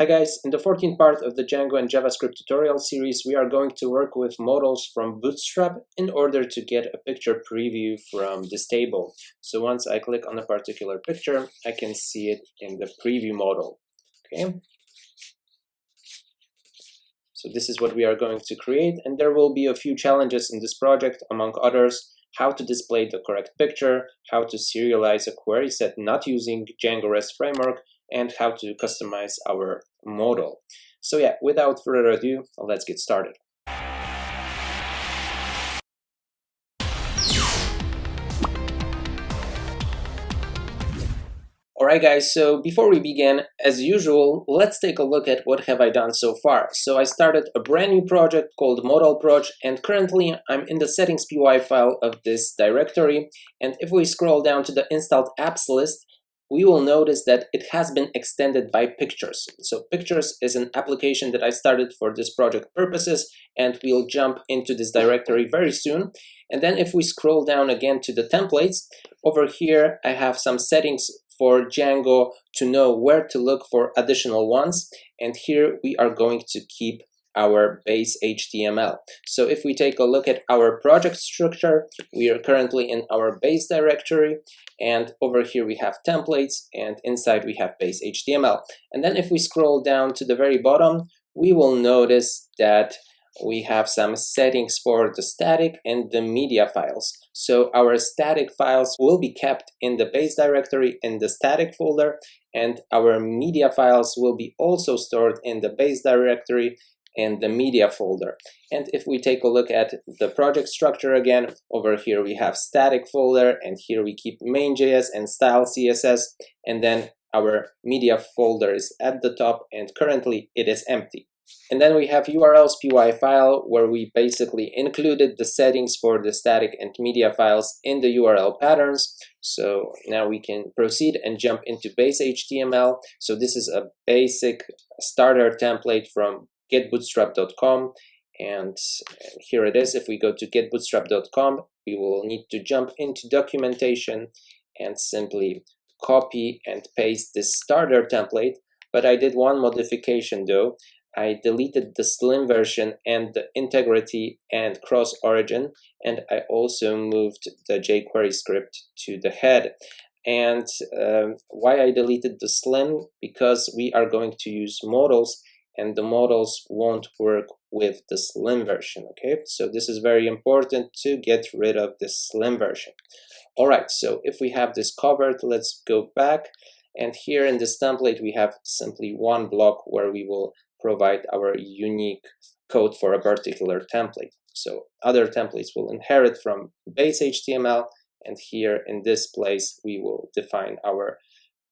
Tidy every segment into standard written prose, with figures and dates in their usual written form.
Hi guys, in the 14th part of the Django and JavaScript tutorial series, we are going to work with modals from Bootstrap in order to get a picture preview from this table. So once I click on a particular picture, I can see it in the preview modal. Okay. So this is what we are going to create, and there will be a few challenges in this project, among others, how to display the correct picture, how to serialize a query set not using Django REST framework, and how to customize our modal. So yeah, without further ado, let's get started. Alright guys, so before we begin, as usual, let's take a look at what have I done so far. So I started a brand new project called modal proj, and currently I'm in the settings py file of this directory, and if we scroll down to the installed apps list, we will notice that it has been extended by pictures. So pictures is an application that I started for this project purposes, and we'll jump into this directory very soon. And then if we scroll down again to the templates, over here I have some settings for Django to know where to look for additional ones, and here we are going to keep our base HTML. So if we take a look at our project structure, we are currently in our base directory, and over here we have templates, and inside we have base HTML. And then if we scroll down to the very bottom, we will notice that we have some settings for the static and the media files. So our static files will be kept in the base directory in the static folder, and our media files will be also stored in the base directory in the media folder. And if we take a look at the project structure again, over here we have static folder, and here we keep main.js and style CSS, and then our media folder is at the top, and currently it is empty. And then we have URLs py file, where we basically included the settings for the static and media files in the URL patterns. So now we can proceed and jump into base HTML. So this is a basic starter template from getbootstrap.com, and here it is. If we go to getbootstrap.com, we will need to jump into documentation and simply copy and paste this starter template. But I did one modification though. I deleted the slim version and the integrity and cross origin, and I also moved the jQuery script to the head. And why I deleted the slim? Because we are going to use modals, and the modals won't work with the slim version. Okay, so this is very important to get rid of this slim version. All right, so if we have this covered, let's go back, and here in this template we have simply one block where we will provide our unique code for a particular template. So other templates will inherit from base HTML, and here in this place we will define our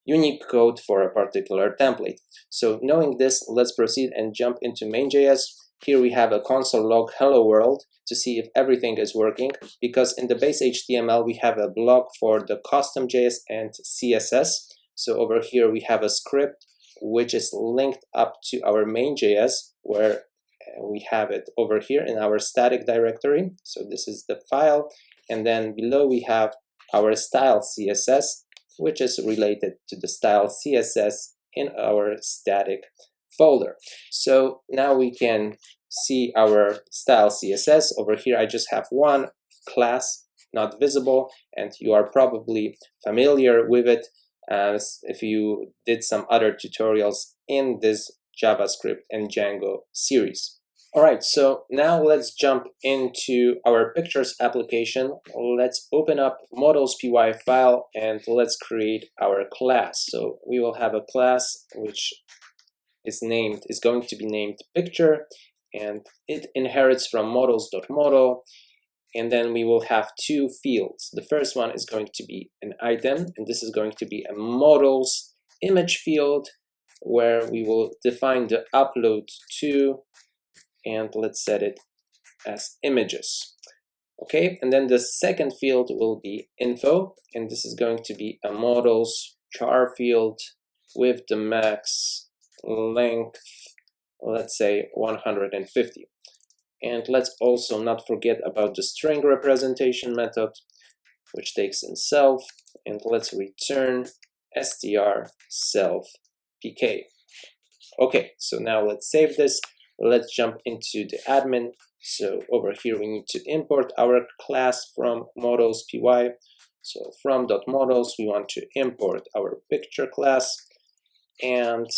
unique code for a particular template. So knowing this, let's proceed and jump into main.js. Here we have a console log hello world to see if everything is working, because in the base HTML we have a block for the custom.js and CSS. So over here we have a script which is linked up to our main.js, where we have it over here in our static directory. So this is the file, and then below we have our style CSS, which is related to the style CSS in our static folder. So now we can see our style CSS. Over here I just have one class, not visible, and you are probably familiar with it if you did some other tutorials in this JavaScript and Django series. Alright, so now let's jump into our pictures application. Let's open up modals py file and let's create our class. So we will have a class which is going to be named picture, and it inherits from modals.modal. And then we will have two fields. The first one is going to be an item, and this is going to be a modals image field, where we will define the upload to, and let's set it as images. Okay, and then the second field will be info, and this is going to be a modals char field with the max length, let's say 150. And let's also not forget about the string representation method, which takes in self, and let's return str self pk. Okay, so now let's save this. Let's jump into the admin. So over here, we need to import our class from modals py. So from .modals, we want to import our picture class, and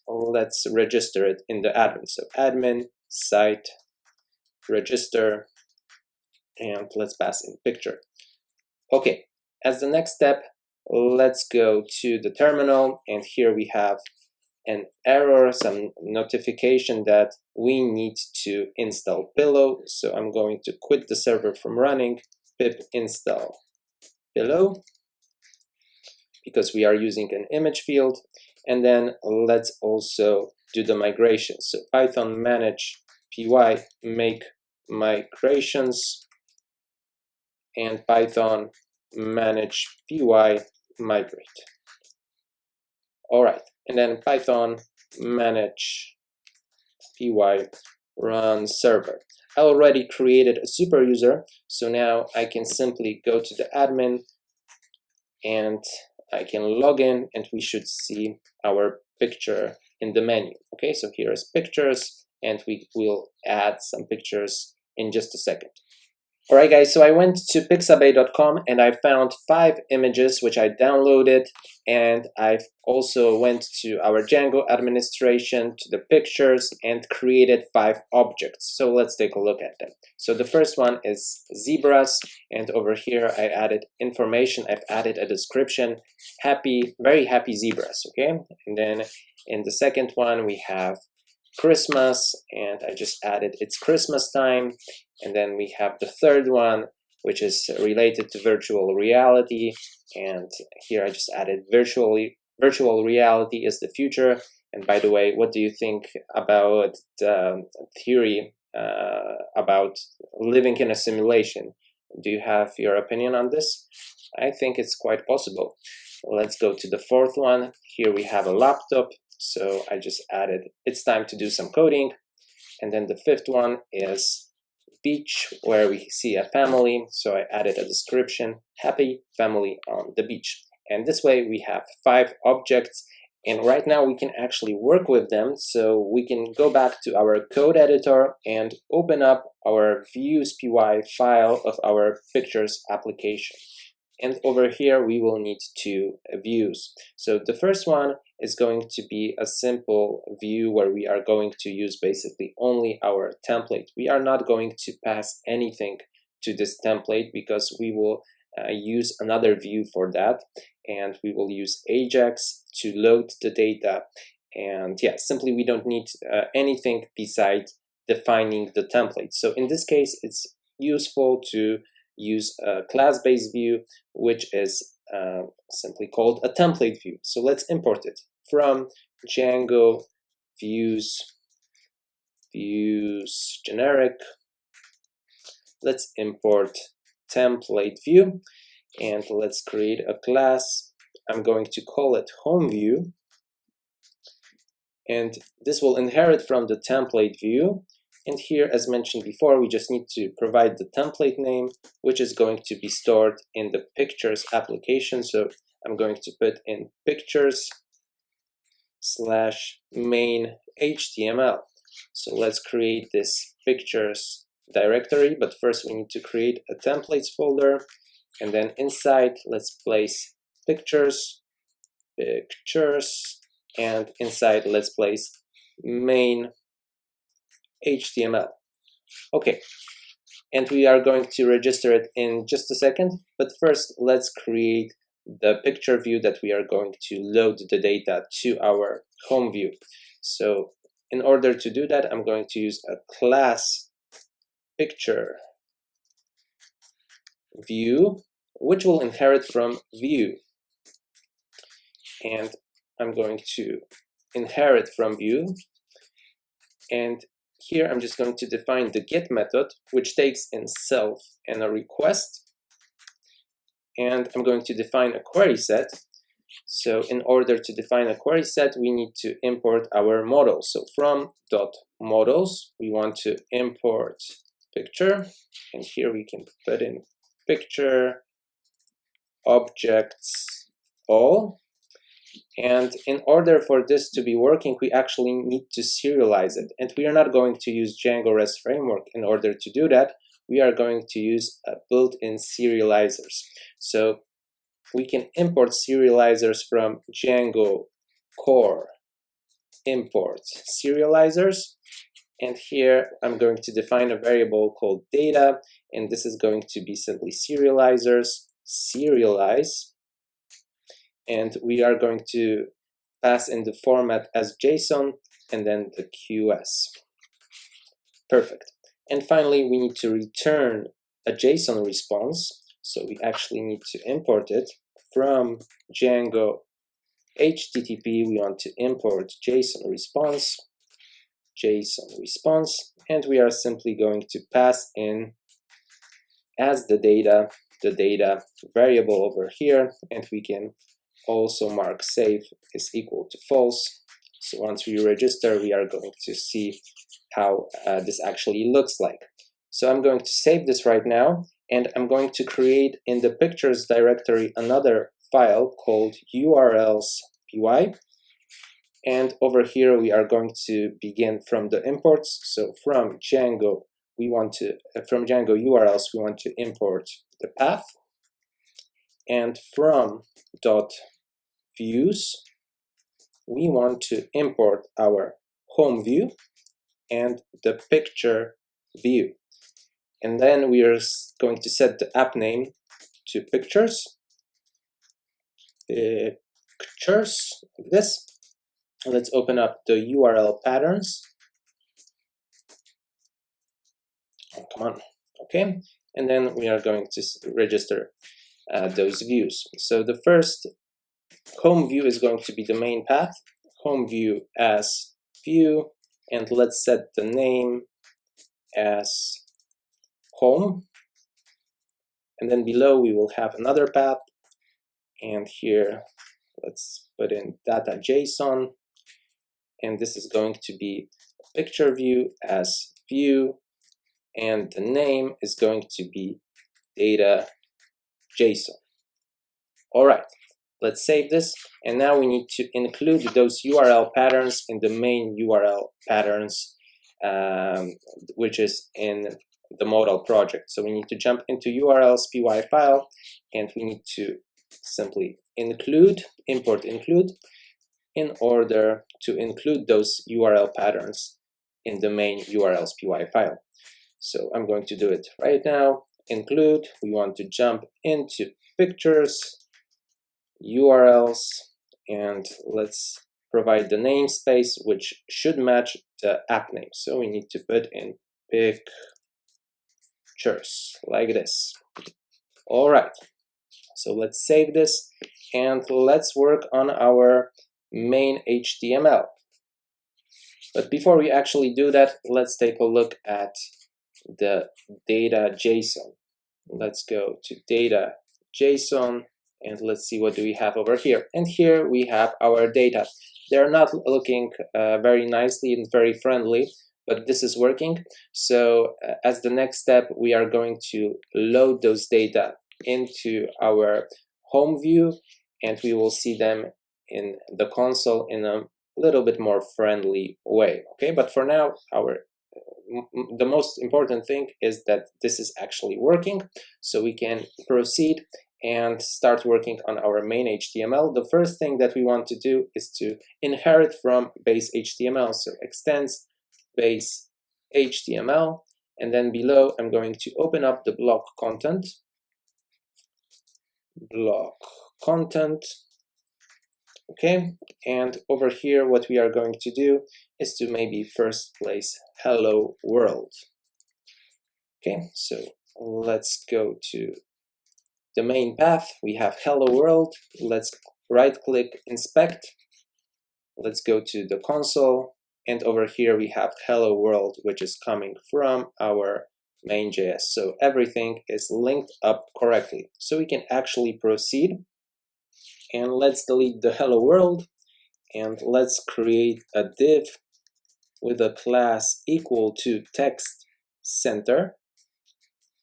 let's register it in the admin. So admin site register, and let's pass in picture. Okay, as the next step, let's go to the terminal, and here we have an error, some notification that we need to install Pillow. So I'm going to quit the server from running, pip install Pillow, because we are using an image field. And then let's also do the migration. So Python manage py make migrations, and Python manage py migrate. All right, and then Python manage py run server. I already created a super user, so now I can simply go to the admin and I can log in, and we should see our picture in the menu. Okay, so here is pictures, and we will add some pictures in just a second. All right, guys, so I went to pixabay.com and I found 5 images which I downloaded, and I also went to our Django administration, to the pictures, and created 5 objects. So let's take a look at them. So the first one is zebras, and over here I added information. I've added a description, happy, very happy zebras, okay? And then in the second one we have Christmas, and I just added it's Christmas time. And then we have the third one, which is related to virtual reality, and here I just added virtual reality is the future. And by the way, what do you think about the theory about living in a simulation? Do you have your opinion on this? I think it's quite possible. Let's go to the fourth one. Here we have a laptop, so I just added it's time to do some coding. And then the fifth one is beach, where we see a family, so I added a description, happy family on the beach. And this way we have 5 objects, and right now we can actually work with them. So we can go back to our code editor and open up our views.py file of our pictures application. And over here we will need 2 views. So the first one is going to be a simple view where we are going to use basically only our template. We are not going to pass anything to this template because we will use another view for that, and we will use ajax to load the data. And yeah, simply we don't need anything besides defining the template. So in this case, it's useful to use a class-based view, which is simply called a template view. So let's import it from Django views generic. Let's import template view, and let's create a class. I'm going to call it home view, and this will inherit from the template view. And here, as mentioned before, we just need to provide the template name, which is going to be stored in the pictures application. So I'm going to put in pictures/main HTML. So let's create this pictures directory, but first we need to create a templates folder, and then inside let's place pictures, and inside let's place main HTML. Okay, and we are going to register it in just a second, but first let's create the picture view that we are going to load the data to our home view. So in order to do that, I'm going to use a class picture view, which will inherit from view. And I'm going to inherit from view, and here I'm just going to define the get method, which takes in self and a request, and I'm going to define a query set. So in order to define a query set, we need to import our modal. So from .modals, we want to import picture, and here we can put in picture objects all. And in order for this to be working, we actually need to serialize it. And we are not going to use Django REST framework in order to do that. We are going to use built-in serializers. So we can import serializers from Django core import serializers. And here I'm going to define a variable called data, and this is going to be simply serializers, serialize, and we are going to pass in the format as JSON and then the QS. Perfect. And finally, we need to return a JSON response. So we actually need to import it from Django HTTP. We want to import JSON response, and we are simply going to pass in as the data variable over here, and we can also mark save is equal to false. So once we register, we are going to see how this actually looks like. So I'm going to save this right now, and I'm going to create in the pictures directory another file called urls.py. And over here, we are going to begin from the imports. So from Django, from Django URLs, we want to import the path. And from .views, we want to import our home view and the picture view. And then we are going to set the app name to pictures, like this. Let's open up the URL patterns. Oh, come on. Okay. And then we are going to register those views. So the first home view is going to be the main path, home view as view, and let's set the name as home. And then below we will have another path, and here let's put in data.json, and this is going to be picture view as view, and the name is going to be data.json. All right, let's save this, and now we need to include those URL patterns in the main URL patterns, which is in the modal project. So we need to jump into urls.py file, and we need to simply import include, in order to include those URL patterns in the main urls.py file. So I'm going to do it right now. Include, we want to jump into pictures, URLs, and let's provide the namespace, which should match the app name. So we need to put in pictures like this. All right, so let's save this and let's work on our main HTML. But before we actually do that, let's take a look at the data.json. Let's go to data.json, and let's see what do we have over here. And here we have our data. They're not looking very nicely and very friendly, but this is working. So as the next step, we are going to load those data into our home view, and we will see them in the console in a little bit more friendly way. Okay, but for now, the most important thing is that this is actually working, so we can proceed and start working on our main HTML. The first thing that we want to do is to inherit from base HTML. So extends base HTML, and then below I'm going to open up the block content. Okay, and over here what we are going to do is to maybe first place hello world. Okay, so let's go to the main path. We have hello world. Let's right click inspect. Let's go to the console, and over here we have hello world, which is coming from our main.js. So everything is linked up correctly. So we can actually proceed, and let's delete the hello world, and let's create a div with a class equal to text center.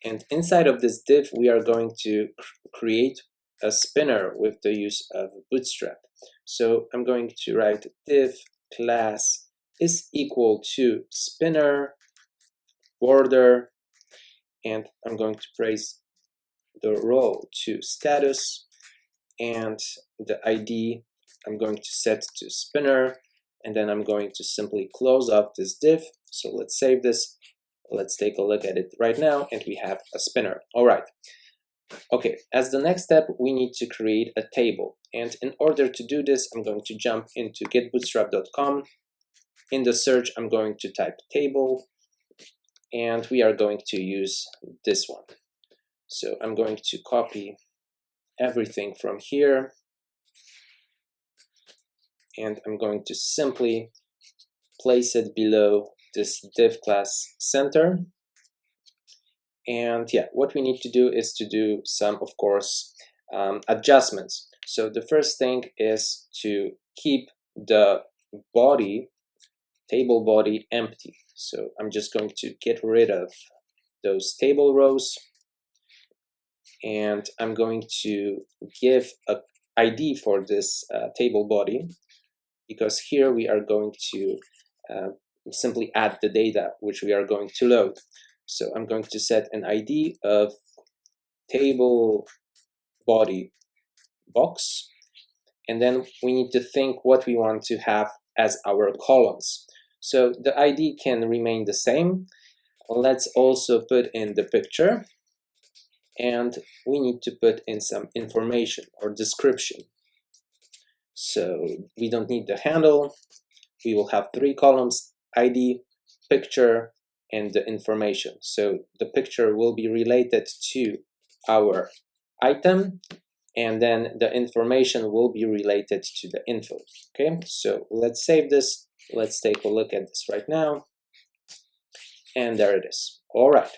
And inside of this div, we are going to create a spinner with the use of bootstrap. So I'm going to write div class is equal to spinner border, and I'm going to raise the role to status, and the ID I'm going to set to spinner, and then I'm going to simply close up this div. So let's save this. Let's take a look at it right now, and we have a spinner. All right. Okay, as the next step, we need to create a table. And in order to do this, I'm going to jump into getbootstrap.com. In the search, I'm going to type table, and we are going to use this one. So I'm going to copy everything from here, and I'm going to simply place it below this div class center. And yeah, what we need to do is to do some, of course, adjustments. So the first thing is to keep the body, table body, empty. So I'm just going to get rid of those table rows, and I'm going to give a ID for this table body, because here we are going to simply add the data which we are going to load. So I'm going to set an ID of table body box, and then we need to think what we want to have as our columns. So the ID can remain the same. Let's also put in the picture, and we need to put in some information or description. So we don't need the handle. We will have 3 columns: ID, picture, and the information. So the picture will be related to our item, and then the information will be related to the info. Okay, so let's save this. Let's take a look at this right now. And there it is. All right.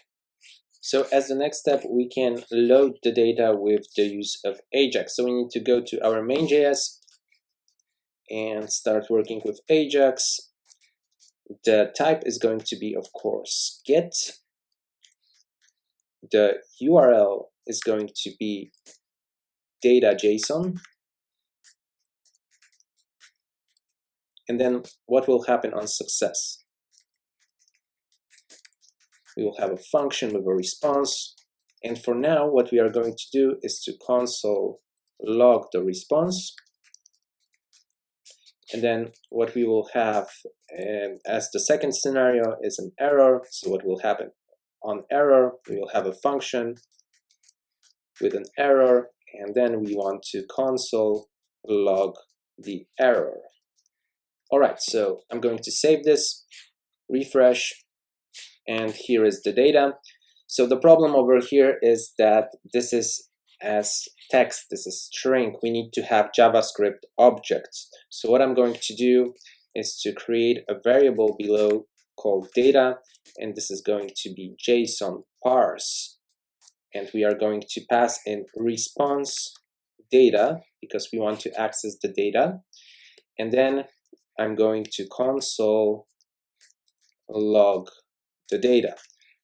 So as the next step, we can load the data with the use of Ajax. So we need to go to our main.js and start working with Ajax. The type is going to be, of course, get. The URL is going to be data JSON. And then what will happen on success? We will have a function with a response. And for now, what we are going to do is to console log the response. And then what we will have as the second scenario is an error. So what will happen on error? We will have a function with an error, and then we want to console log the error. All right, so I'm going to save this, refresh, and here is the data. So the problem over here is that this is as text, this is string. We need to have JavaScript objects. So what I'm going to do is to create a variable below called data, and this is going to be JSON parse. And we are going to pass in response data because we want to access the data. And then I'm going to console log the data.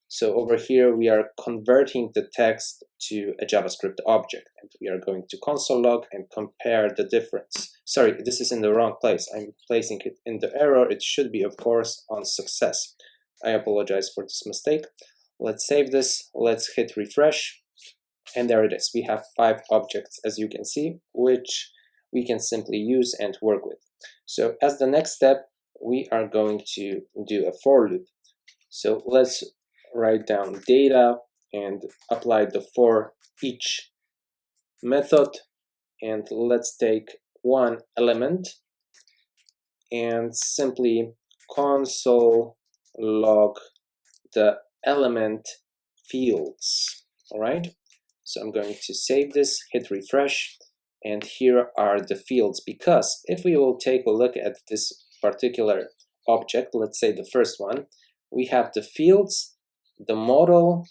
So over here, we are converting the text to a JavaScript object, and we are going to console log and compare the difference. Sorry, this is in the wrong place. I'm placing it in the error. It should be, of course, on success. I apologize for this mistake. Let's save this. Let's hit refresh. And there it is. We have 5 objects, as you can see, which we can simply use and work with. So as the next step, we are going to do a for loop. So let's write down data and apply the for each method. And let's take one element and simply console log the element fields. All right. So I'm going to save this, hit refresh, and here are the fields. Because if we will take a look at this particular object, let's say the first one, we have the fields, the modal,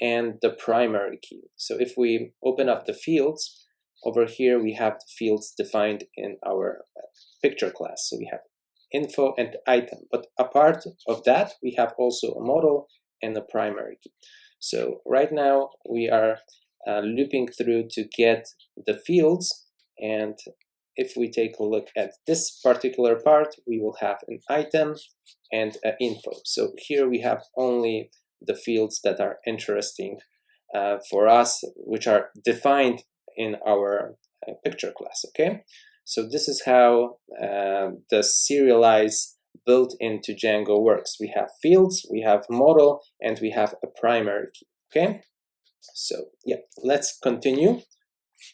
and the primary key. So if we open up the fields, over here we have the fields defined in our picture class. So we have info and item. But apart of that, we have also a modal and a primary key. So right now we are looping through to get the fields. And if we take a look at this particular part, we will have an item and an info. So here we have only the fields that are interesting for us, which are defined in our picture class. Okay, so this is how the serialize built into Django works. We have fields, we have modal, and we have a primary key. Okay, so yeah, let's continue.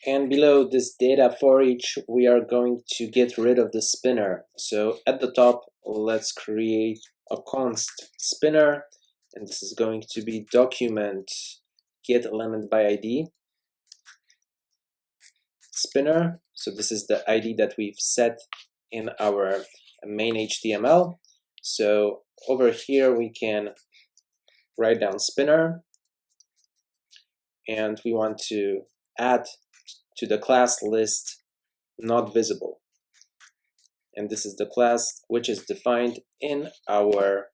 And below this data for each, we are going to get rid of the spinner. So at the top, let's create a const spinner, and this is going to be document get element by ID spinner. So this is the ID that we've set in our main HTML. So over here we can write down spinner, and we want to add to the class list not visible, and this is the class which is defined in our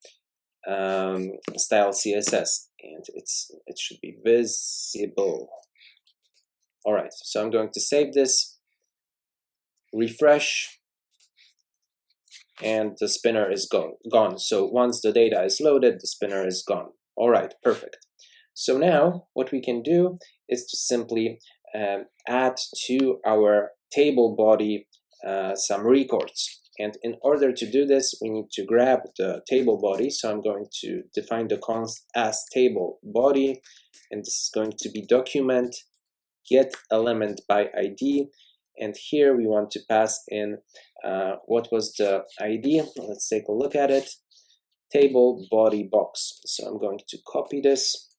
style CSS, and it should be visible. All right, so I'm going to save this, refresh, and the spinner is gone. So once the data is loaded, the spinner is gone. All right, perfect. So now what we can do is to simply add to our table body some records. And in order to do this, we need to grab the table body. So I'm going to define the const as table body, and this is going to be document get element by ID. And here we want to pass in what was the ID. Let's take a look at it. Table body box. So I'm going to copy this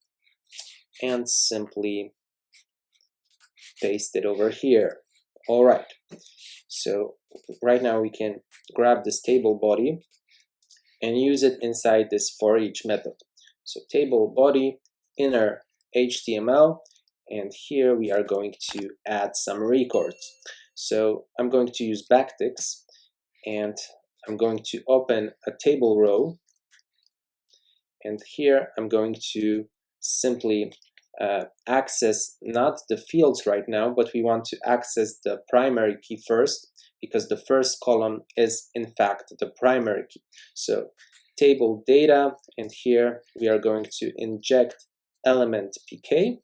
and simply paste it over here. All right, so right now we can grab this table body and use it inside this for each method. So table body inner HTML, and here we are going to add some records. So I'm going to use backticks, and I'm going to open a table row, and here I'm going to simply access not the fields right now, but we want to access the primary key first, because the first column is in fact the primary key. So table data, and here we are going to inject element pk.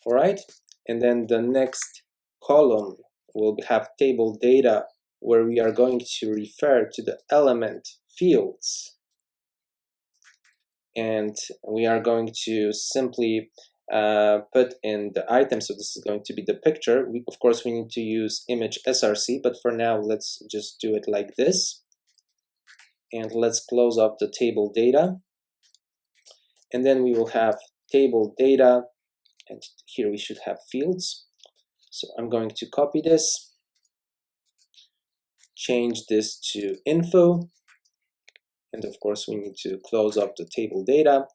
All right, and then the next column will have table data, where we are going to refer to the element fields, and we are going to simply put in the item. So this is going to be the picture. Of course, we need to use image src, but for now, let's just do it like this. And let's close off the table data. And then we will have table data, and here we should have fields. So I'm going to copy this, change this to info, and of course we need to close off the table data,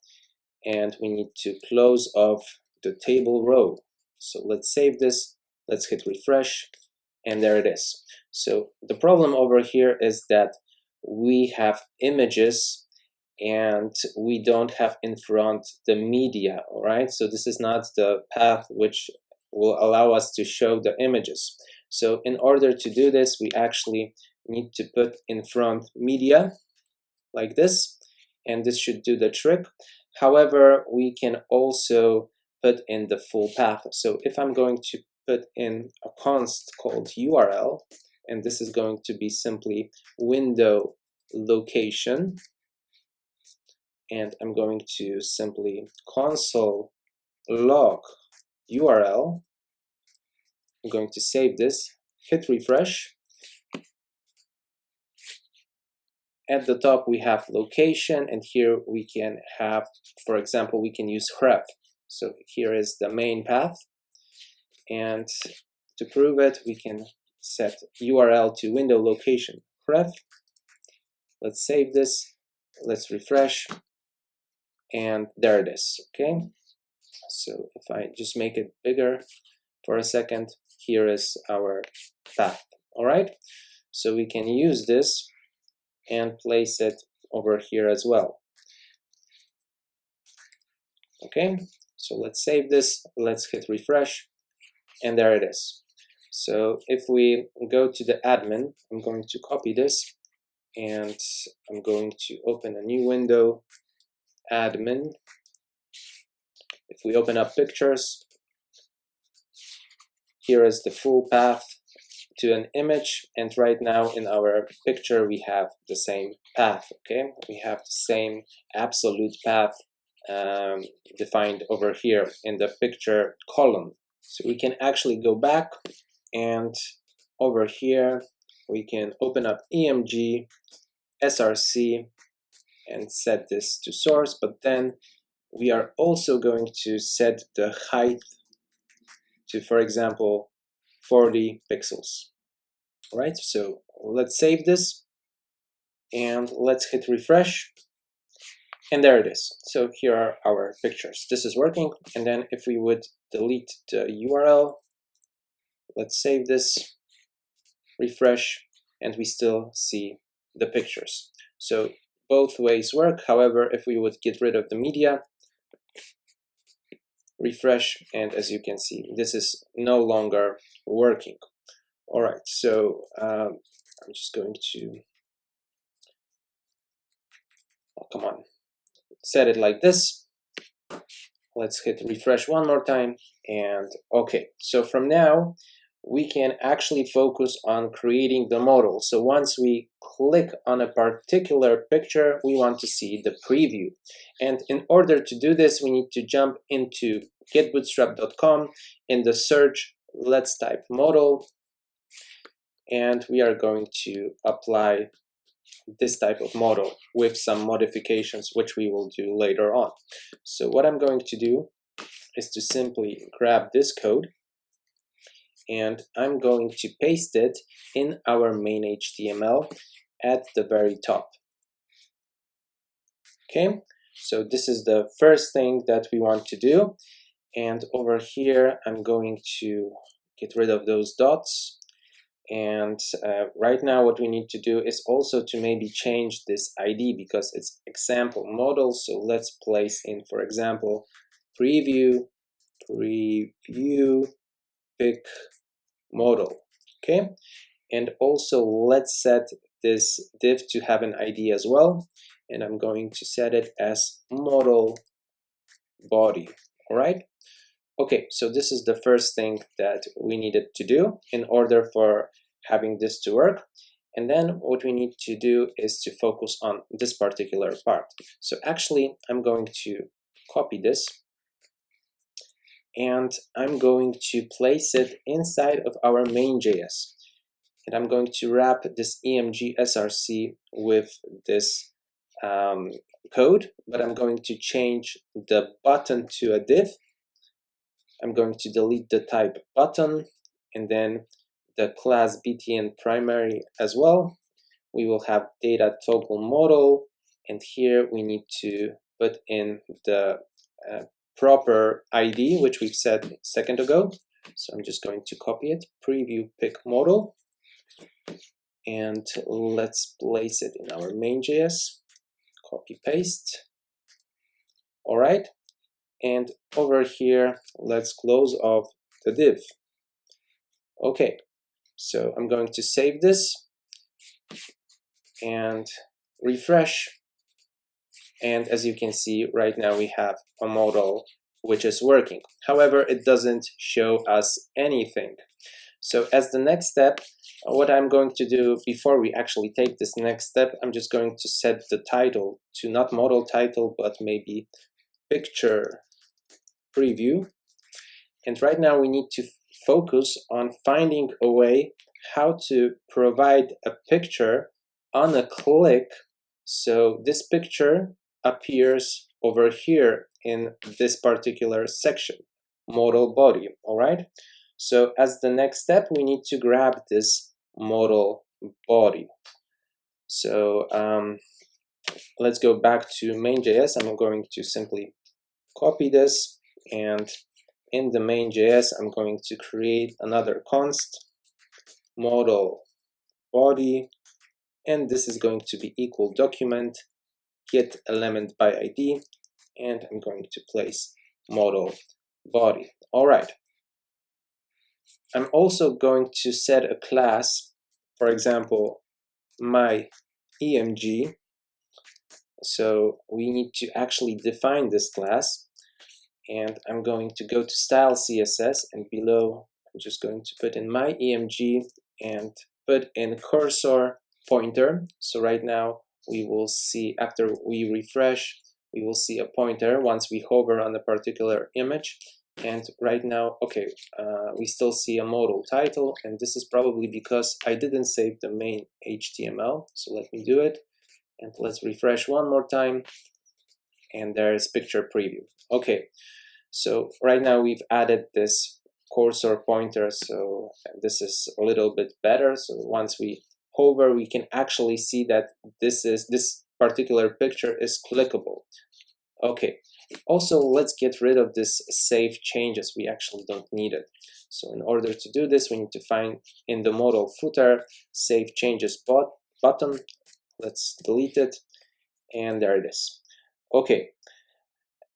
and we need to close off the table row. So let's save this, let's hit refresh, and there it is. So the problem over here is that we have images and we don't have in front the media. All right, so this is not the path which will allow us to show the images. So in order to do this, we actually need to put in front media like this, and this should do the trick. However, we can also put in the full path. So if I'm going to put in a const called URL, and this is going to be simply window location, and I'm going to simply console log URL. I'm going to save this, hit refresh. At the top we have location, and here we can have, for example, we can use href. So here is the main path, and to prove it, we can set URL to window location href. Let's save this, let's refresh, and there it is. Okay, so if I just make it bigger for a second, here is our path. All right, so we can use this and place it over here as well. Okay, So let's save this, let's hit refresh, and there it is. So if we go to the admin, I'm going to copy this, and I'm going to open a new window, admin. If we open up pictures, here is the full path to an image, and right now in our picture we have the same path. Okay, we have the same absolute path defined over here in the picture column. So we can actually go back, and over here we can open up EMG src and set this to source, but then we are also going to set the height to, for example, 40 pixels. All right, so let's save this and let's hit refresh, and there it is. So here are our pictures. This is working. And then if we would delete the URL, let's save this, refresh, and we still see the pictures. So both ways work. However, if we would get rid of the media, refresh, and as you can see, this is no longer working. All right, so I'm just going to, oh, come on, set it like this. Let's hit refresh one more time, and okay. So from now, we can actually focus on creating the modal. So once we click on a particular picture, we want to see the preview. And in order to do this, we need to jump into getbootstrap.com. In the search, let's type modal, and we are going to apply this type of modal with some modifications, which we will do later on. So what I'm going to do is to simply grab this code, and I'm going to paste it in our main HTML at the very top. Okay, so this is the first thing that we want to do. And over here, I'm going to get rid of those dots. And right now what we need to do is also to maybe change this ID because it's example modal. So let's place in, for example, preview pick modal. Okay, and also let's set this div to have an ID as well, and I'm going to set it as modal body. All right. Okay, so this is the first thing that we needed to do in order for having this to work. And then what we need to do is to focus on this particular part. So actually, I'm going to copy this, and I'm going to place it inside of our main.js. And I'm going to wrap this EMG src with this code, but I'm going to change the button to a div. I'm going to delete the type button, and then the class btn primary as well. We will have datatable modal, and here we need to put in the proper ID, which we've set a second ago. So I'm just going to copy it, preview pick modal, and let's place it in our main.js, copy paste. All right. And over here, let's close off the div. Okay, so I'm going to save this and refresh. And as you can see, right now we have a modal which is working. However, it doesn't show us anything. So as the next step, what I'm going to do before we actually take this next step, I'm just going to set the title to not modal title, but maybe picture preview. And right now we need to focus on finding a way how to provide a picture on a click, so this picture appears over here in this particular section, modal body. All right, so as the next step, we need to grab this modal body. So let's go back to main.js. I'm going to simply copy this, and in the main.js, I'm going to create another const modal body, and this is going to be equal document get element by ID, and I'm going to place modal body. All right. I'm also going to set a class, for example, my EMG. So we need to actually define this class, and I'm going to go to style CSS, and below I'm just going to put in my EMG and put in cursor pointer. So right now we will see, after we refresh, we will see a pointer once we hover on a particular image. And right now, okay, we still see a modal title, and this is probably because I didn't save the main HTML. So let me do it, and let's refresh one more time, and there's picture preview. Okay, so right now we've added this cursor pointer, so this is a little bit better. So once we hover, we can actually see that this particular picture is clickable. Okay, also let's get rid of this save changes. We actually don't need it. So in order to do this, we need to find in the modal footer save changes button. Let's delete it, and there it is. Okay,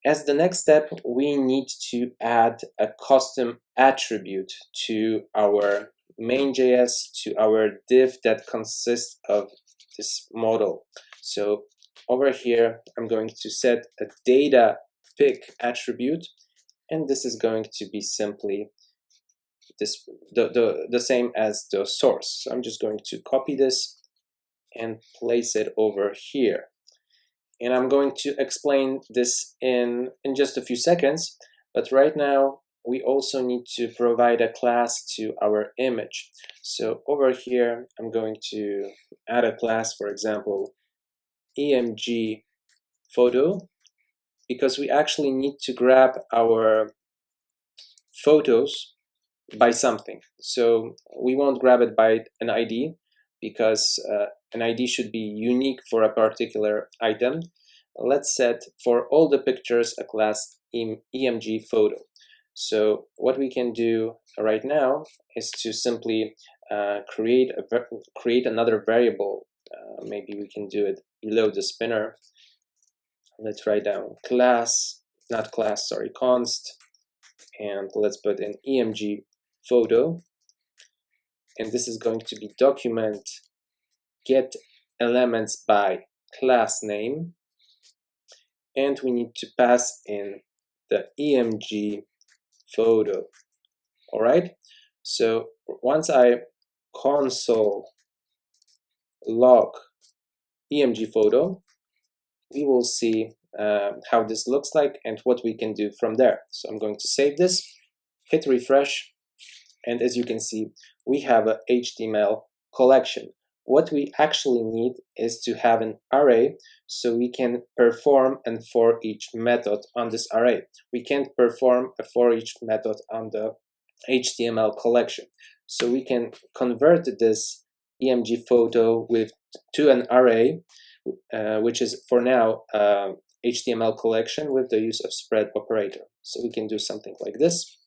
as the next step, we need to add a custom attribute to our main.js, to our div that consists of this modal. So over here, I'm going to set a data pick attribute, and this is going to be simply the same as the source. So I'm just going to copy this and place it over here. And I'm going to explain this in just a few seconds, but right now we also need to provide a class to our image. So over here, I'm going to add a class, for example, EMG photo, because we actually need to grab our photos by something. So we won't grab it by an ID, because an ID should be unique for a particular item. Let's set for all the pictures a class EMG photo. So what we can do right now is to simply create another variable. Maybe we can do it below the spinner. Let's write down const, and let's put in EMG photo, and this is going to be document get elements by class name, and we need to pass in the EMG photo. All right, so once I console log EMG photo, we will see how this looks like and what we can do from there. So I'm going to save this, hit refresh, and as you can see, we have a HTML collection. What we actually need is to have an array so we can perform a for each method on this array. We can't perform a for each method on the HTML collection. So we can convert this EMG photo to an array, which is for now HTML collection with the use of spread operator. So we can do something like this.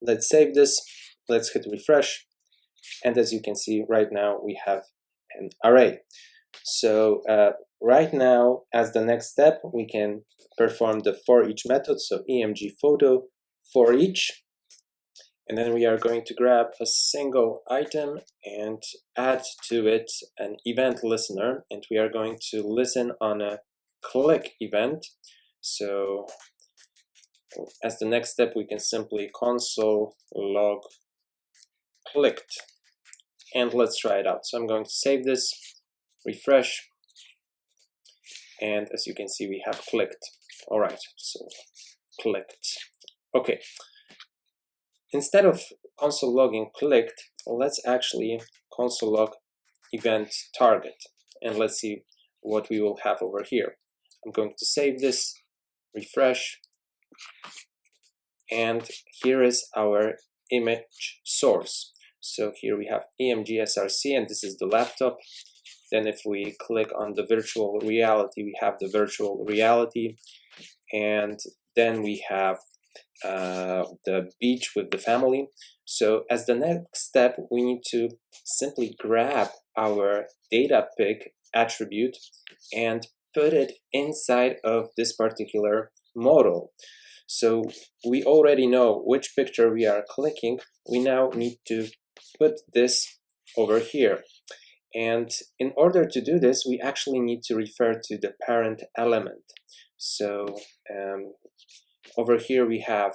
Let's save this, let's hit refresh, and as you can see right now we have an array. So right now, as the next step, we can perform the for each method, so EMG photo for each, and then we are going to grab a single item and add to it an event listener, and we are going to listen on a click event. So as the next step, we can simply console log clicked, and let's try it out. So I'm going to save this, refresh, and as you can see, we have clicked. All right, so clicked. Okay, instead of console logging clicked, let's actually console log event target, and let's see what we will have over here. I'm going to save this, refresh, and here is our image source. So here we have EMG SRC, and this is the laptop. Then if we click on the virtual reality, we have the virtual reality, and then we have the beach with the family. So as the next step, we need to simply grab our data pick attribute and put it inside of this particular modal. So we already know which picture we are clicking. We now need to put this over here. And in order to do this, we actually need to refer to the parent element. So over here we have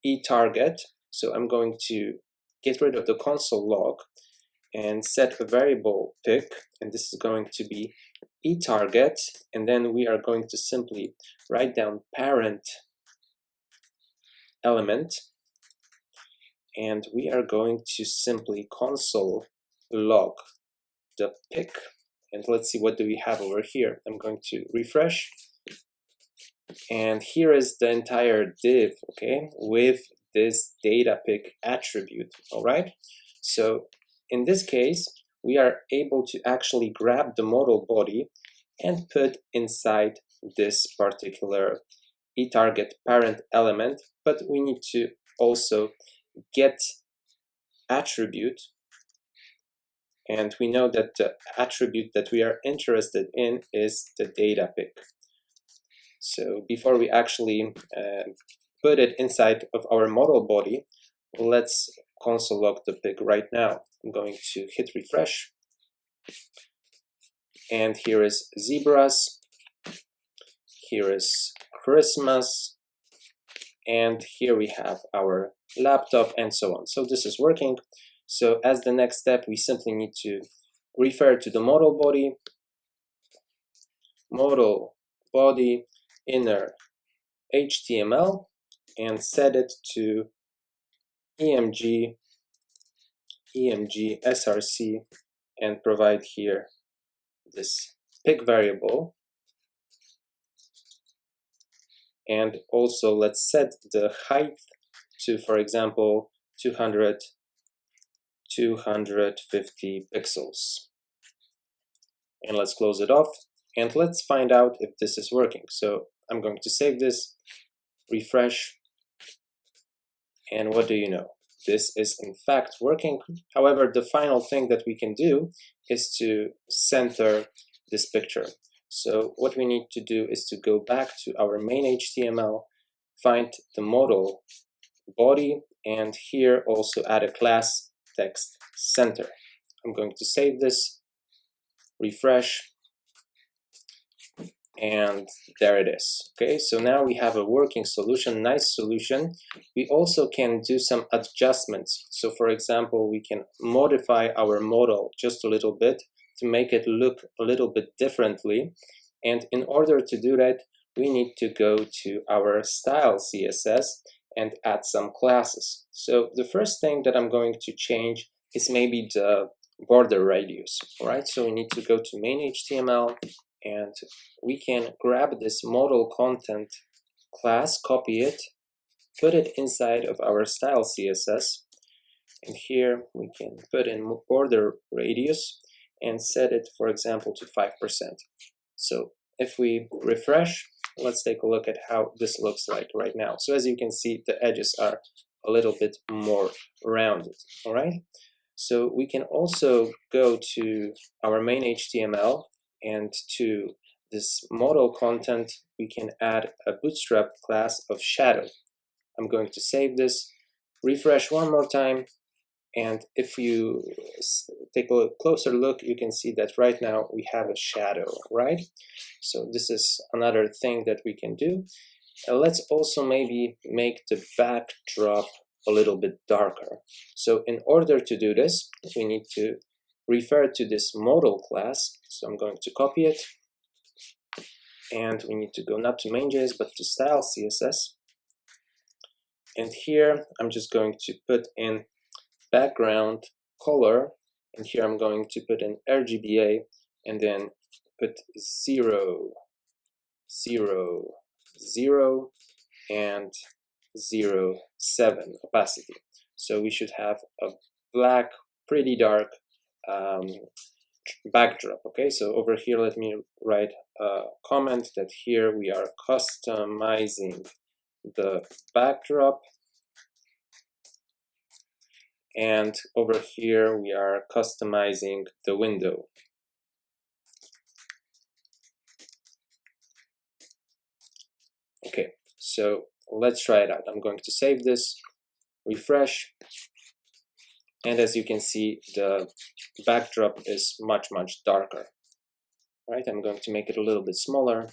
eTarget. So I'm going to get rid of the console log and set a variable pic, and this is going to be eTarget, and then we are going to simply write down parent element, and we are going to simply console log the pic, and let's see what do we have over here. I'm going to refresh, and here is the entire div, okay, with this data pic attribute. All right, so in this case we are able to actually grab the modal body and put inside this particular eTarget parent element, but we need to also get attribute, and we know that the attribute that we are interested in is the data pic. So before we actually put it inside of our modal body, let's console log the pic right now. I'm going to hit refresh, and here is zebras, here is Christmas, and here we have our laptop, and so on. So this is working. So as the next step, we simply need to refer to the modal body inner HTML, and set it to emg src, and provide here this pic variable. And also let's set the height to, for example, 250 pixels. And let's close it off, and let's find out if this is working. So I'm going to save this, refresh, and what do you know? This is in fact working. However, the final thing that we can do is to center this picture. So what we need to do is to go back to our main HTML, find the modal body, and here also add a class text center. I'm going to save this, refresh, and there it is. Okay, so now we have a working solution, nice solution. We also can do some adjustments. So for example, we can modify our modal just a little bit to make it look a little bit differently. And in order to do that, we need to go to our style CSS and add some classes. So the first thing that I'm going to change is maybe the border radius. All right, so we need to go to main HTML, and we can grab this modal content class, copy it, put it inside of our style CSS, and here we can put in border radius and set it, for example, to 5%. So if we refresh, let's take a look at how this looks like right now. So as you can see, the edges are a little bit more rounded. All right, so we can also go to our main HTML, and to this modal content we can add a bootstrap class of shadow. I'm going to save this, refresh one more time, and if you take a closer look, you can see that right now we have a shadow, right? So this is another thing that we can do. Let's also maybe make the backdrop a little bit darker. So in order to do this, we need to refer to this modal class. So I'm going to copy it, and we need to go not to main.js but to style CSS, and here I'm just going to put in background color, and here I'm going to put in RGBA, and then put 0, 0, 0, and 0, 7 opacity. So we should have a black, pretty dark backdrop. Okay, so over here let me write a comment that here we are customizing the backdrop, and over here we are customizing the window. Okay, so let's try it out. I'm going to save this, refresh, and as you can see, the backdrop is much darker. Right, I'm going to make it a little bit smaller,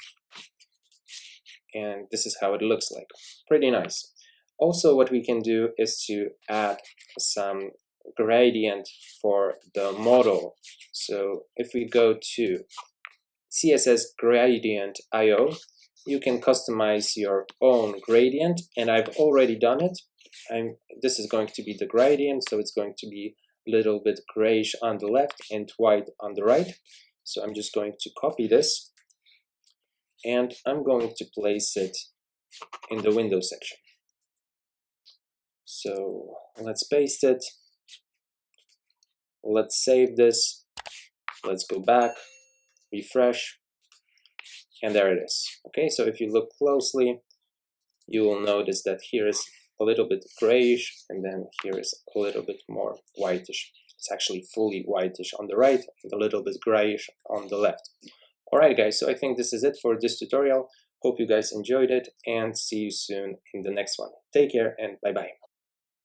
and this is how it looks like. Pretty nice. Also, what we can do is to add some gradient for the modal. So if we go to CSS gradient IO, you can customize your own gradient, and I've already done it. This is going to be the gradient, so it's going to be a little bit grayish on the left and white on the right. So I'm just going to copy this, and I'm going to place it in the window section. So let's paste it. Let's save this. Let's go back, refresh, and there it is. Okay, so if you look closely, you will notice that here is a little bit grayish, and then here is a little bit more whitish. It's actually fully whitish on the right and a little bit grayish on the left. Alright guys, so I think this is it for this tutorial. Hope you guys enjoyed it, and see you soon in the next one. Take care and bye bye.